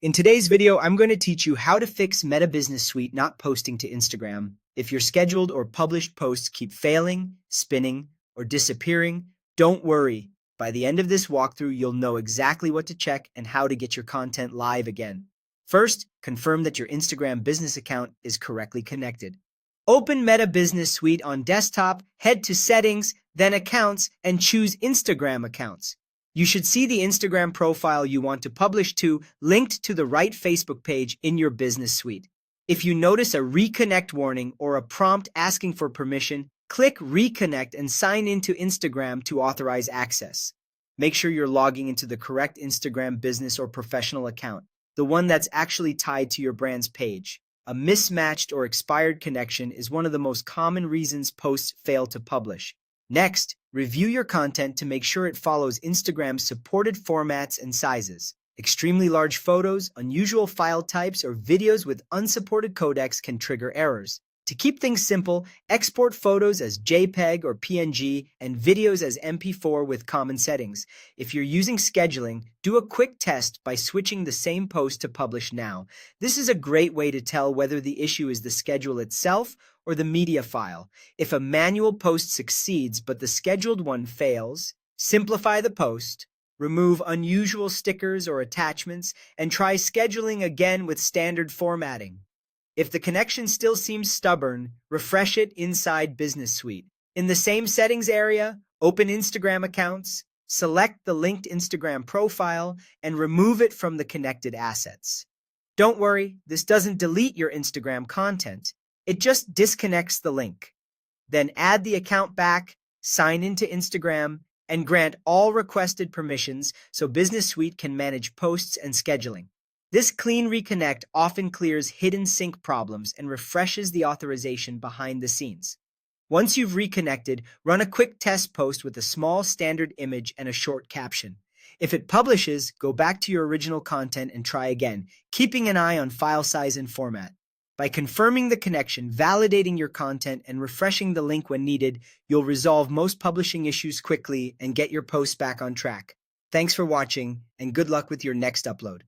In today's video, I'm going to teach you how to fix Meta Business Suite not posting to Instagram. If your scheduled or published posts keep failing, spinning, or disappearing, don't worry. By the end of this walkthrough, you'll know exactly what to check and how to get your content live again. First, confirm that your Instagram business account is correctly connected. Open Meta Business Suite on desktop, head to Settings, then Accounts, and choose Instagram Accounts. You should see the Instagram profile you want to publish to linked to the right Facebook page in your business suite. If you notice a reconnect warning or a prompt asking for permission, click Reconnect and sign into Instagram to authorize access. Make sure you're logging into the correct Instagram business or professional account, the one that's actually tied to your brand's page. A mismatched or expired connection is one of the most common reasons posts fail to publish. Next, review your content to make sure it follows Instagram's supported formats and sizes. Extremely large photos, unusual file types, or videos with unsupported codecs can trigger errors. To keep things simple, export photos as JPEG or PNG and videos as MP4 with common settings. If you're using scheduling, do a quick test by switching the same post to Publish Now. This is a great way to tell whether the issue is the schedule itself or the media file. If a manual post succeeds but the scheduled one fails, simplify the post, remove unusual stickers or attachments, and try scheduling again with standard formatting. If the connection still seems stubborn, refresh it inside Business Suite. In the same settings area, open Instagram Accounts, select the linked Instagram profile, and remove it from the connected assets. Don't worry, this doesn't delete your Instagram content. It just disconnects the link. Then add the account back, sign into Instagram, and grant all requested permissions so Business Suite can manage posts and scheduling. This clean reconnect often clears hidden sync problems and refreshes the authorization behind the scenes. Once you've reconnected, run a quick test post with a small standard image and a short caption. If it publishes, go back to your original content and try again, keeping an eye on file size and format. By confirming the connection, validating your content, and refreshing the link when needed, you'll resolve most publishing issues quickly and get your posts back on track. Thanks for watching, and good luck with your next upload.